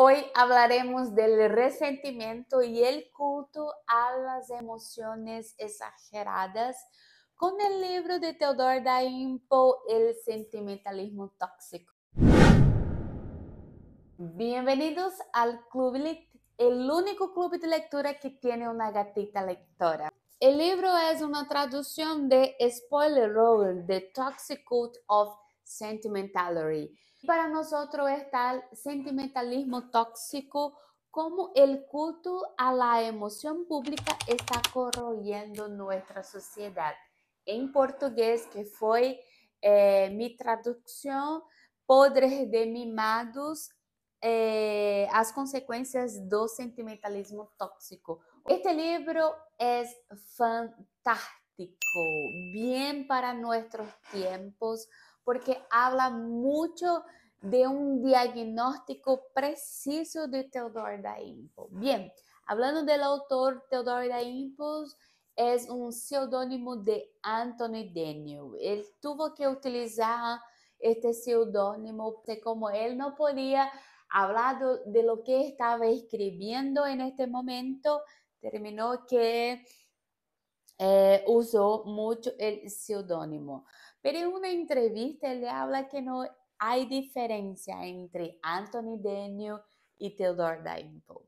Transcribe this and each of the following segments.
Hoy hablaremos del resentimiento y el culto a las emociones exageradas con el libro de Theodore Daimpo, El sentimentalismo tóxico. Bienvenidos al Club Lit, el único club de lectura que tiene una gatita lectora. El libro es una traducción de Spoiler Roller, The Toxic Cult of Sentimentality. Para nosotros está el sentimentalismo tóxico como el culto a la emoción pública está corroyendo nuestra sociedad. En portugués, que fue mi traducción, Podres de Mimados, as consequências do sentimentalismo tóxico. Este libro es fantástico, bien para nuestros tiempos, porque habla mucho de un diagnóstico preciso de Theodore Daimpo. Bien, hablando del autor, Theodore Daimpo es un seudónimo de Anthony Daniel. Él tuvo que utilizar este seudónimo, como él no podía hablar de lo que estaba escribiendo en este momento, terminó que usó mucho el seudónimo. Pero en una entrevista él habla que no hay diferencia entre Anthony Daniel y Theodore Daimpo.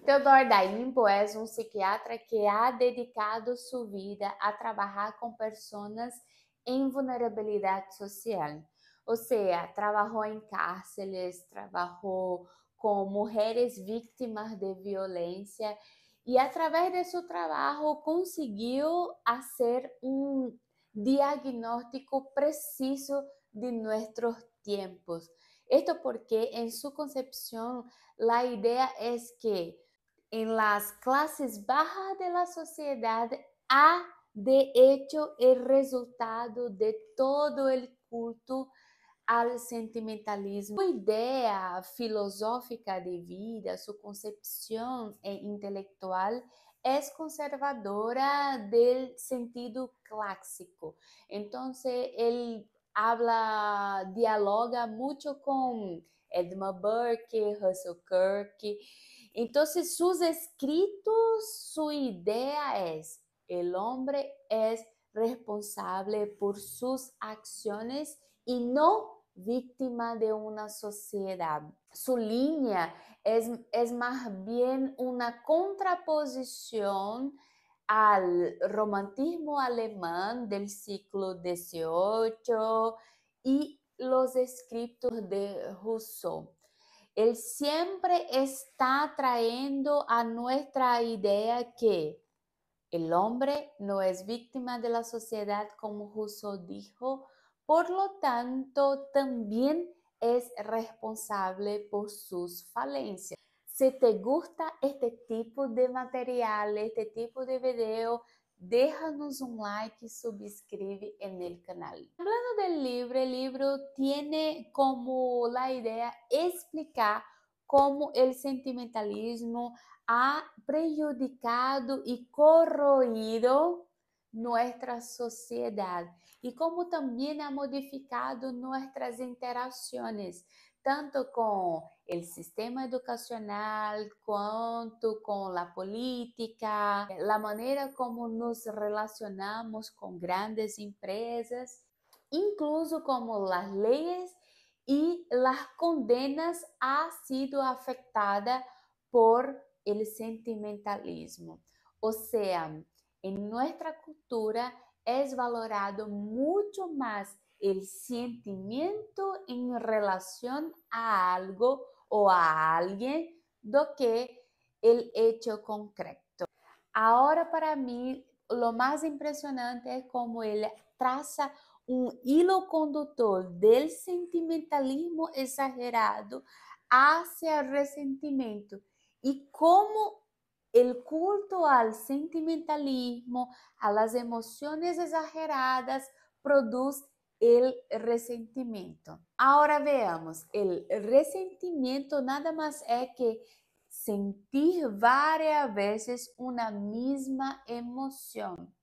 Theodore Daimpo es un psiquiatra que ha dedicado su vida a trabajar con personas en vulnerabilidad social. O sea, trabajó en cárceles, trabajó con mujeres víctimas de violencia y a través de su trabajo consiguió hacer un diagnóstico preciso de nuestros tiempos. Esto porque en su concepción la idea es que en las clases bajas de la sociedad ha de hecho el resultado de todo el culto al sentimentalismo. Su idea filosófica de vida, su concepción intelectual es conservadora del sentido clásico. Entonces, él dialoga mucho con Edmund Burke, Russell Kirk. Entonces, sus escritos, su idea es, el hombre es responsable por sus acciones y no víctima de una sociedad. Su línea es más bien una contraposición al romantismo alemán del siglo XVIII y los escritos de Rousseau. Él siempre está trayendo a nuestra idea que el hombre no es víctima de la sociedad, como Rousseau dijo, por lo tanto, también es responsable por sus falencias. Si te gusta este tipo de material, este tipo de video, déjanos un like y suscríbete en el canal. Hablando del libro, el libro tiene como la idea explicar cómo el sentimentalismo ha prejudicado y corroído nuestra sociedad y cómo también ha modificado nuestras interacciones, tanto con el sistema educacional, quanto con la política, la manera como nos relacionamos con grandes empresas, incluso como las leyes y las condenas ha sido afectada por el sentimentalismo. O sea, en nuestra cultura es valorado mucho más el sentimiento en relación a algo o a alguien do que el hecho concreto. Ahora para mí lo más impresionante es cómo él traza un hilo conductor del sentimentalismo exagerado hacia el resentimiento y cómo el culto al sentimentalismo, a las emociones exageradas, produce el resentimiento. Ahora veamos, el resentimiento nada más es que sentir varias veces una misma emoción.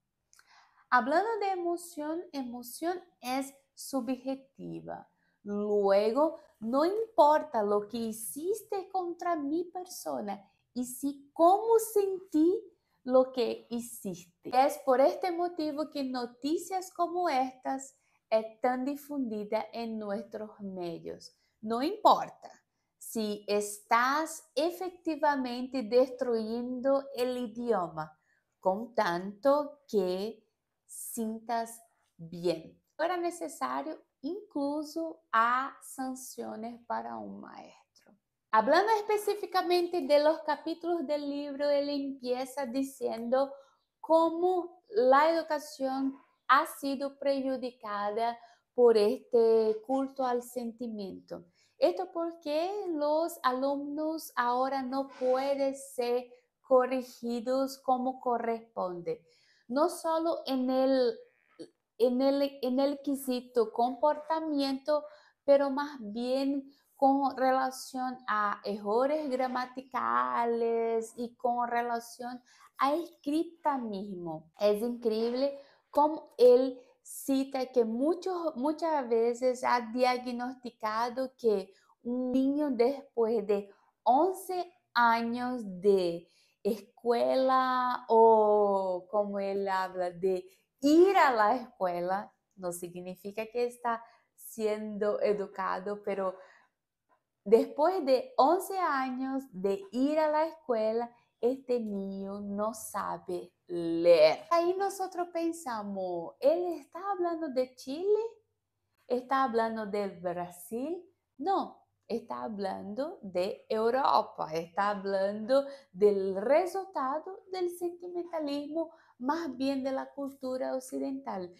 Hablando de emoción, emoción es subjetiva. Luego, no importa lo que hiciste contra mi persona, y sí cómo sentí lo que hiciste. Es por este motivo que noticias como estas es tan difundida en nuestros medios. No importa si estás efectivamente destruyendo el idioma, con tanto que sintas bien. Era necesario incluso a sanciones para un maestro. Hablando específicamente de los capítulos del libro, él empieza diciendo cómo la educación ha sido prejudicada por este culto al sentimiento. Esto porque los alumnos ahora no pueden ser corregidos como corresponde, no solo en el quesito comportamiento, pero más bien con relación a errores gramaticales y con relación a escrita mismo. Es increíble cómo él cita que muchas veces ha diagnosticado que un niño después de 11 años de escuela, o como él habla de ir a la escuela, no significa que está siendo educado, pero después de 11 años de ir a la escuela, este niño no sabe leer. Ahí nosotros pensamos, ¿él está hablando de Chile? ¿Está hablando del Brasil? No, está hablando de Europa, está hablando del resultado del sentimentalismo, más bien de la cultura occidental.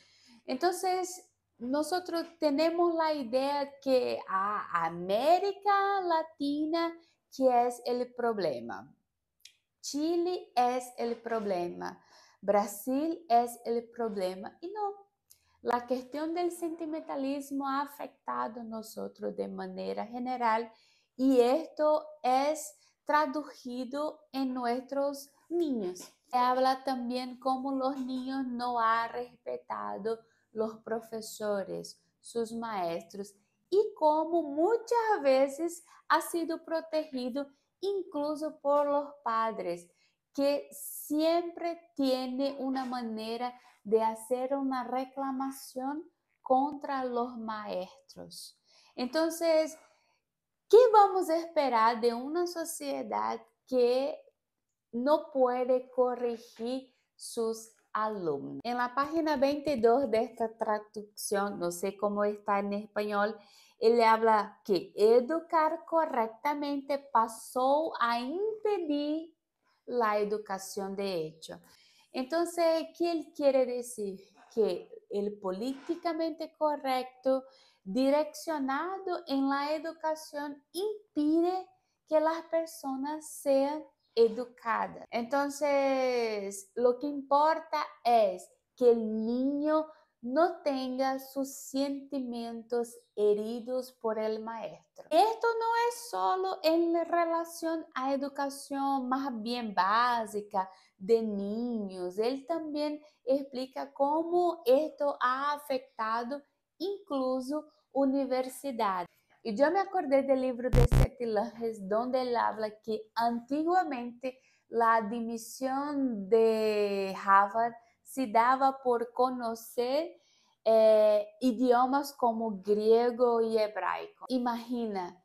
Entonces, nosotros tenemos la idea que a América Latina que es el problema. Chile es el problema. Brasil es el problema. Y no, la cuestión del sentimentalismo ha afectado a nosotros de manera general, y esto es traducido en nuestros niños. Se habla también cómo los niños no han respetado los profesores, sus maestros, y cómo muchas veces ha sido protegido incluso por los padres, que siempre tiene una manera de hacer una reclamación contra los maestros. Entonces, ¿qué vamos a esperar de una sociedad que no puede corregir sus alumnos? En la página 22 de esta traducción, no sé cómo está en español, él habla que educar correctamente pasó a impedir la educación de hecho. Entonces, ¿qué él quiere decir? Que el políticamente correcto direccionado en la educación impide que las personas sean educadas. Entonces, lo que importa es que el niño no tenga sus sentimientos heridos por el maestro. Esto no es solo en relación a educación más bien básica de niños. Él también explica cómo esto ha afectado incluso universidades. Y yo me acordé del libro de Seth Langes, donde él habla que antiguamente la admisión de Harvard se daba por conocer idiomas como griego y hebraico. Imagina,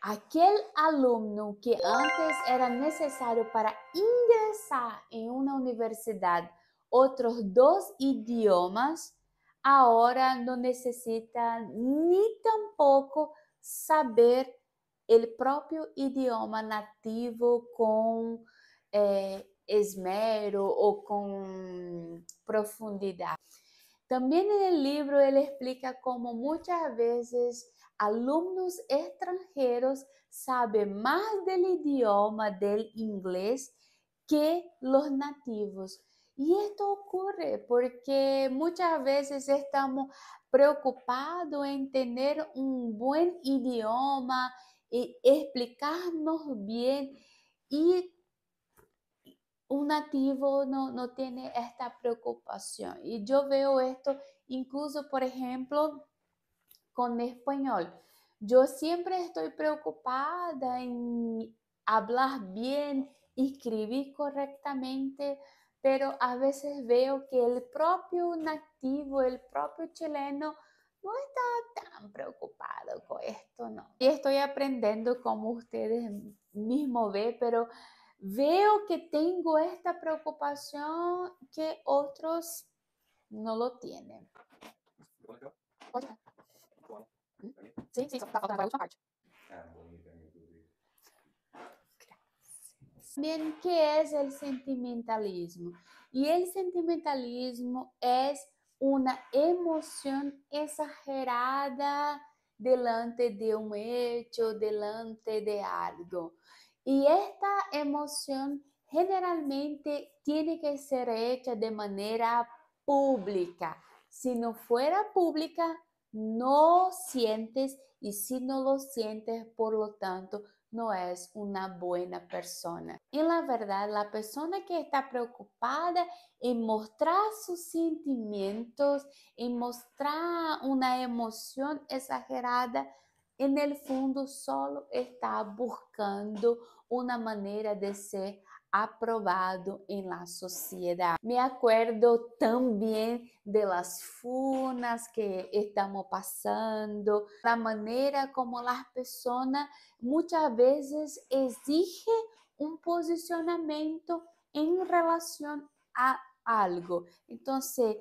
aquel alumno que antes era necesario para ingresar en una universidad otros 2 idiomas, ahora no necesita ni tampoco saber el propio idioma nativo con esmero o con profundidad. También en el libro él explica cómo muchas veces alumnos extranjeros saben más del idioma del inglés que los nativos. Y esto ocurre porque muchas veces estamos preocupados en tener un buen idioma y explicarnos bien, y un nativo no tiene esta preocupación. Y yo veo esto incluso, por ejemplo, con español. Yo siempre estoy preocupada en hablar bien, escribir correctamente, pero a veces veo que el propio nativo, el propio chileno, no está tan preocupado con esto, ¿no? Y estoy aprendiendo como ustedes mismos ven, pero veo que tengo esta preocupación que otros no lo tienen. Sí, sí, está faltando la última parte. Bien, ¿qué es el sentimentalismo? Y el sentimentalismo es una emoción exagerada delante de un hecho, delante de algo. Y esta emoción generalmente tiene que ser hecha de manera pública. Si no fuera pública, no sientes, y si no lo sientes, por lo tanto, no es una buena persona. Y la verdad, la persona que está preocupada en mostrar sus sentimientos, en mostrar una emoción exagerada, en el fondo solo está buscando una manera de ser aprobado en la sociedad. Me acuerdo también de las funas que estamos pasando, la manera como las personas muchas veces exigen un posicionamiento en relación a algo. Entonces,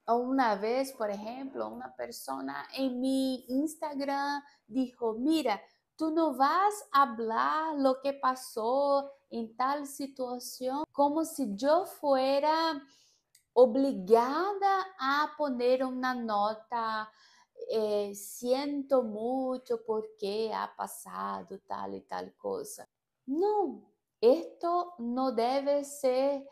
una vez, por ejemplo, una persona en mi Instagram dijo, mira, tú no vas a hablar lo que pasó en tal situación como si yo fuera obligada a poner una nota, siento mucho porque ha pasado tal y tal cosa. No, esto no debe ser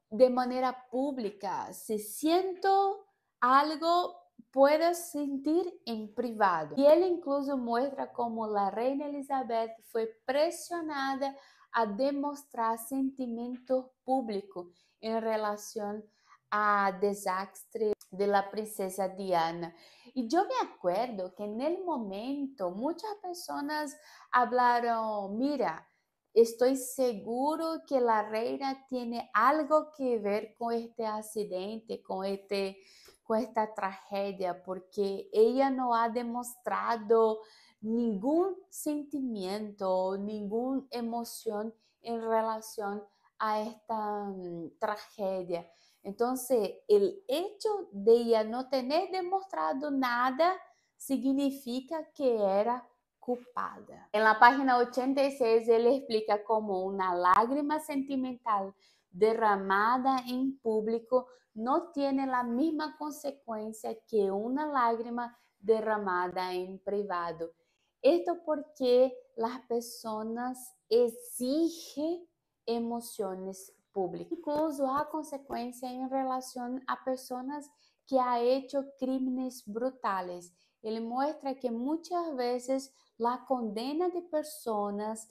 de manera pública. Si siento algo, puedo sentir en privado. Y él incluso muestra cómo la reina Elizabeth fue presionada a demostrar sentimientos públicos en relación al desastre de la princesa Diana. Y yo me acuerdo que en el momento muchas personas hablaron, mira, estoy seguro que la reina tiene algo que ver con este accidente, con esta tragedia, porque ella no ha demostrado ningún sentimiento, ninguna emoción en relación a esta tragedia. Entonces, el hecho de ella no tener demostrado nada significa que era culpada. En la página 86, él explica cómo una lágrima sentimental derramada en público no tiene la misma consecuencia que una lágrima derramada en privado. Esto porque las personas exigen emociones públicas. Incluso hay consecuencias en relación a personas que han hecho crímenes brutales. Él muestra que muchas veces la condena de personas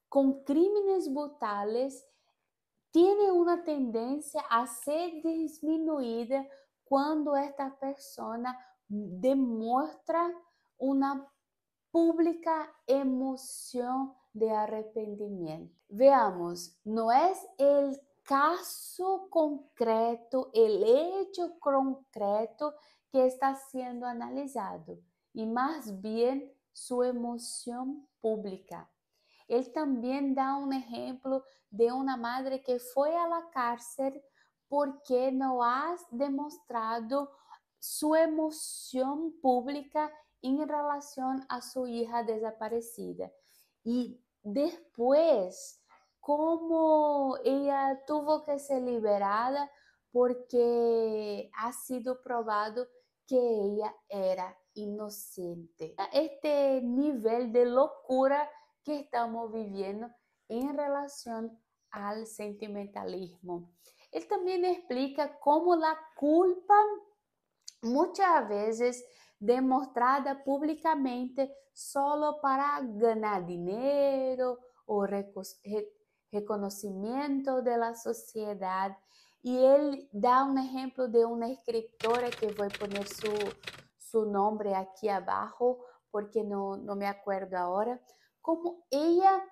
con crímenes brutales tiene una tendencia a ser disminuida cuando esta persona demuestra una pública emoción de arrepentimiento. Veamos, no es el caso concreto, el hecho concreto que está siendo analizado, y más bien su emoción pública. Él también da un ejemplo de una madre que fue a la cárcel porque no ha demostrado su emoción pública en relación a su hija desaparecida. Y después, como ella tuvo que ser liberada porque ha sido probado que ella era inocente. Este nivel de locura que estamos viviendo en relación al sentimentalismo. Él también explica cómo la culpa muchas veces demostrada públicamente solo para ganar dinero o reconocimiento de la sociedad. Y él da un ejemplo de una escritora que voy a poner su nombre aquí abajo porque no me acuerdo ahora, como ella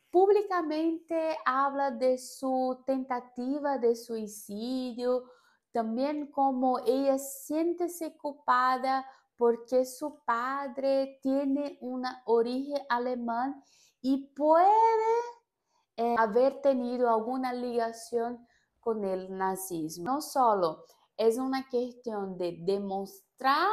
públicamente habla de su tentativa de suicidio, también como ella siéntese culpada porque su padre tiene una origen alemán y puede haber tenido alguna ligación con el nazismo. No solo es una cuestión de demostrar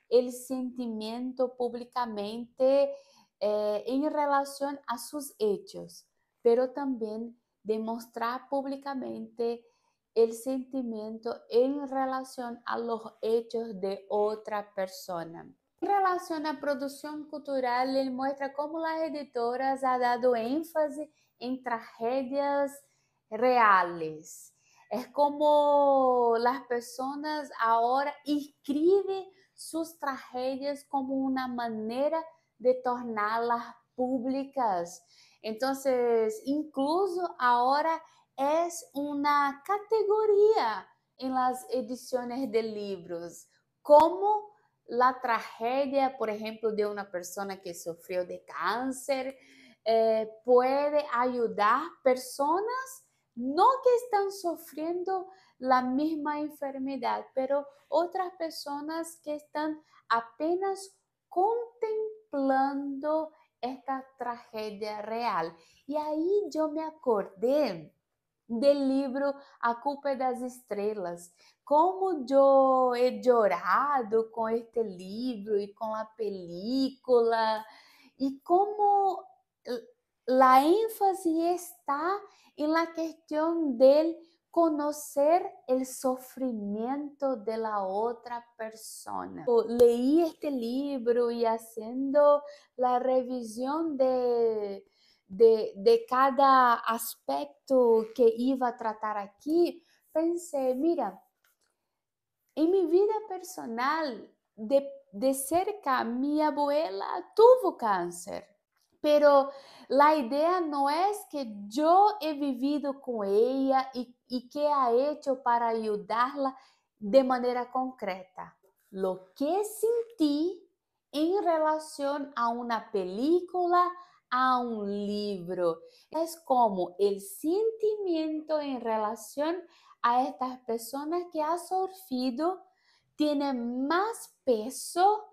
el sentimiento públicamente en relación a sus hechos, pero también demostrar públicamente el sentimiento en relación a los hechos de otra persona. En relación a producción cultural, él muestra cómo las editoras han dado énfasis en tragedias reales. Es como las personas ahora escriben sus tragedias como una manera de tornarlas públicas. Entonces, incluso ahora es una categoría en las ediciones de libros, como la tragedia, por ejemplo, de una persona que sufrió de cáncer, puede ayudar personas no que están sufriendo la misma enfermedad, pero otras personas que están apenas contemplando esta tragedia real. Y ahí yo me acordé del libro A Culpa das Estrelas. Como eu he chorado com este livro e com a película, e como a ênfase está em la questão de conocer el sofrimento de la otra persona. Leí este libro y haciendo la revisión de cada aspecto que iba a tratar aquí, pensé, mira, en mi vida personal, de cerca, mi abuela tuvo cáncer. Pero la idea no es que yo he vivido con ella y qué ha hecho para ayudarla de manera concreta. Lo que sentí en relación a una película, a un libro, es como el sentimiento en relación a estas personas que ha sufrido tiene más peso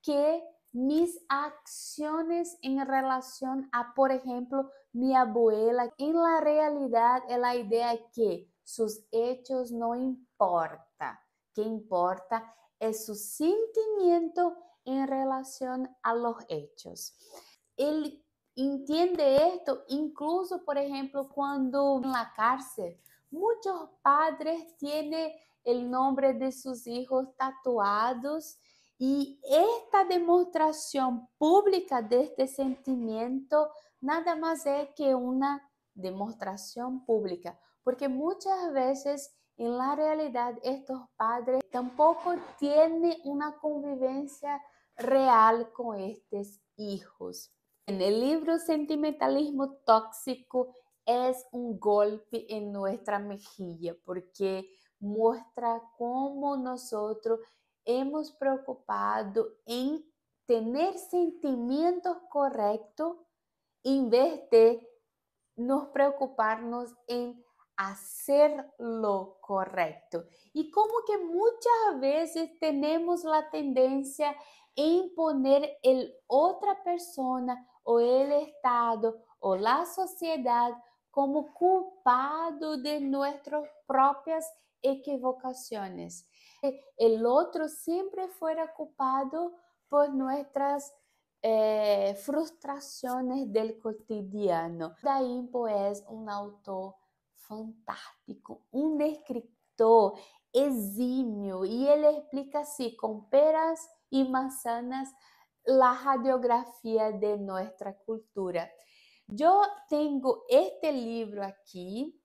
que mis acciones en relación a, por ejemplo, mi abuela. En la realidad es la idea que sus hechos no importan. Que importa es su sentimiento en relación a los hechos. Él entiende esto incluso, por ejemplo, cuando en la cárcel muchos padres tienen el nombre de sus hijos tatuados. Y esta demostración pública de este sentimiento nada más es que una demostración pública, porque muchas veces en la realidad estos padres tampoco tienen una convivencia real con estos hijos. En el libro Sentimentalismo Tóxico es un golpe en nuestra mejilla porque muestra cómo nosotros hemos preocupado en tener sentimientos correctos en vez de nos preocuparnos en hacer lo correcto. Y como que muchas veces tenemos la tendencia en poner el otra persona o el Estado o la sociedad como culpado de nuestras propias equivocaciones. El otro siempre fuera culpado por nuestras frustraciones del cotidiano. Daimpo es un autor fantástico, un escritor eximio y él explica así con peras y manzanas la radiografía de nuestra cultura. Yo tengo este libro aquí,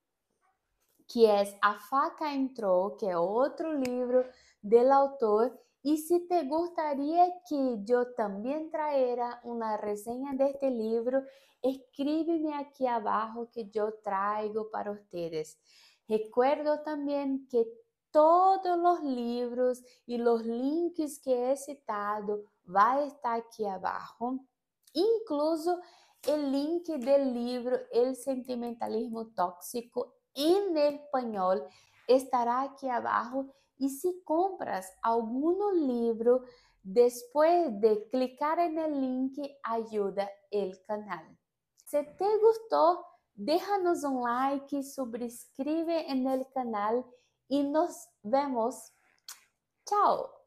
que es A Faca Entró, que es otro libro del autor. Y si te gustaría que yo también trajera una reseña de este libro, escríbeme aquí abajo que yo traigo para ustedes. Recuerdo también que todos los libros y los links que he citado va a estar aquí abajo. Incluso el link del libro El sentimentalismo tóxico en español estará aquí abajo. Y si compras algún libro, después de clicar en el link, ayuda el canal. Si te gustó, déjanos un like, suscríbete en el canal y nos vemos. Chao.